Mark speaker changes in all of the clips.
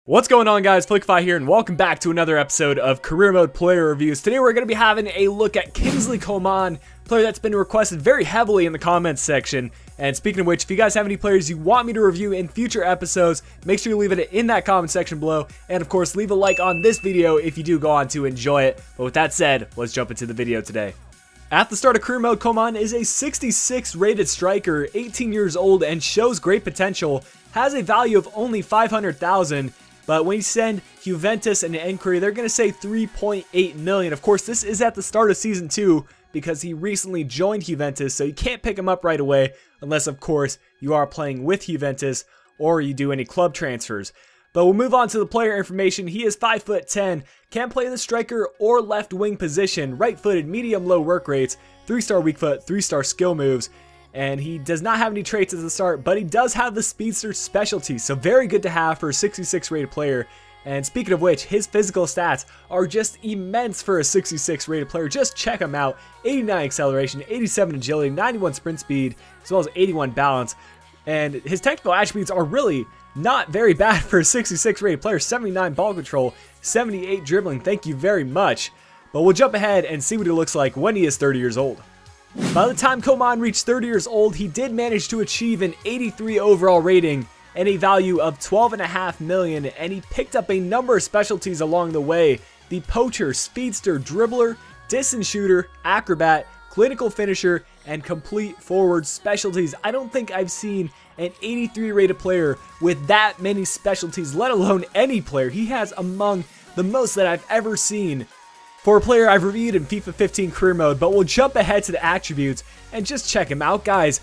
Speaker 1: What's going on, guys? Flickify here, and welcome back to another episode of Career Mode Player Reviews. Today we're going to be having a look at Kingsley Coman, player that's been requested very heavily in the comments section. And speaking of which, if you guys have any players you want me to review in future episodes, make sure you leave it in that comment section below. And of course, leave a like on this video if you do go on to enjoy it. But with that said, let's jump into the video today. At the start of Career Mode, Coman is a 66 rated striker, 18 years old, and shows great potential. Has a value of only 500,000. But when you send Juventus an inquiry, they're going to say 3.8 million. Of course, this is at the start of Season 2 because he recently joined Juventus, so you can't pick him up right away unless, of course, you are playing with Juventus or you do any club transfers. But we'll move on to the player information. He is 5'10", can play the striker or left wing position, right-footed, medium-low work rates, 3-star weak foot, 3-star skill moves. And he does not have any traits at the start, but he does have the speedster specialties, so very good to have for a 66 rated player. And speaking of which, his physical stats are just immense for a 66 rated player. Just check him out. 89 acceleration, 87 agility, 91 sprint speed, as well as 81 balance. And his technical attributes are really not very bad for a 66 rated player. 79 ball control, 78 dribbling. Thank you very much. But we'll jump ahead and see what he looks like when he is 30 years old. By the time Coman reached 30 years old, he did manage to achieve an 83 overall rating and a value of 12.5 million, and he picked up a number of specialties along the way: the poacher, speedster, dribbler, distance shooter, acrobat, clinical finisher, and complete forward specialties. I don't think I've seen an 83 rated player with that many specialties, let alone any player. He has among the most that I've ever seen for a player I've reviewed in FIFA 15 Career Mode. But we'll jump ahead to the attributes and just check him out, guys.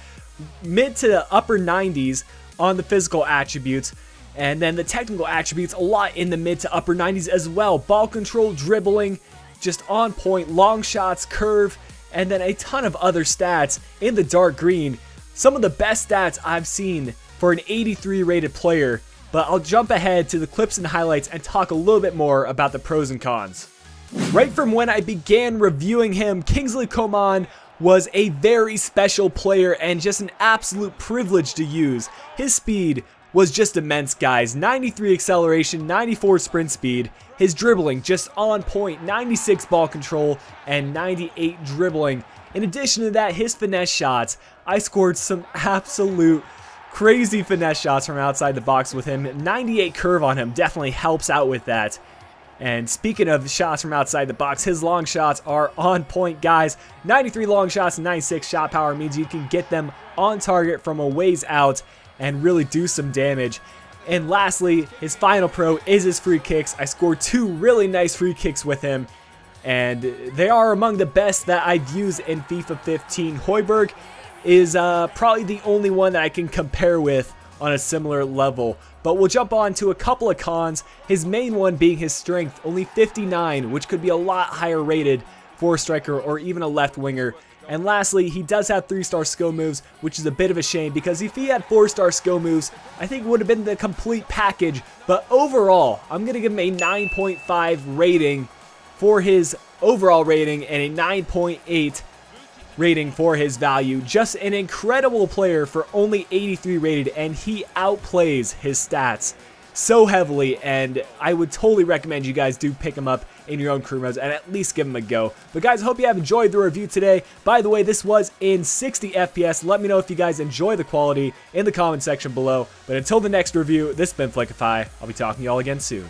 Speaker 1: Mid to the upper 90s on the physical attributes, and then the technical attributes a lot in the mid to upper 90s as well. Ball control, dribbling, just on point, long shots, curve, and then a ton of other stats in the dark green. Some of the best stats I've seen for an 83 rated player. But I'll jump ahead to the clips and highlights and talk a little bit more about the pros and cons. Right from when I began reviewing him, Kingsley Coman was a very special player and just an absolute privilege to use. His speed was just immense, guys. 93 acceleration, 94 sprint speed. His dribbling just on point, 96 ball control, and 98 dribbling. In addition to that, his finesse shots. I scored some absolute crazy finesse shots from outside the box with him. 98 curve on him definitely helps out with that. And speaking of shots from outside the box, his long shots are on point, guys. 93 long shots and 96 shot power means you can get them on target from a ways out and really do some damage. And lastly, his final pro is his free kicks. I scored 2 really nice free kicks with him, and they are among the best that I've used in FIFA 15. Højbjerg is probably the only one that I can compare with on a similar level. But we'll jump on to a couple of cons, his main one being his strength, only 59, which could be a lot higher rated for a striker or even a left winger. And lastly, he does have 3-star skill moves, which is a bit of a shame because if he had 4-star skill moves, I think it would have been the complete package. But overall, I'm going to give him a 9.5 rating for his overall rating and a 9.8 rating for his value. Just an incredible player for only 83 rated, and he outplays his stats so heavily, and I would totally recommend you guys do pick him up in your own career modes and at least give him a go. But guys, I hope you have enjoyed the review today. By the way, this was in 60 FPS. Let me know if you guys enjoy the quality in the comment section below. But until the next review, this has been Flickify. I'll be talking to y'all again soon.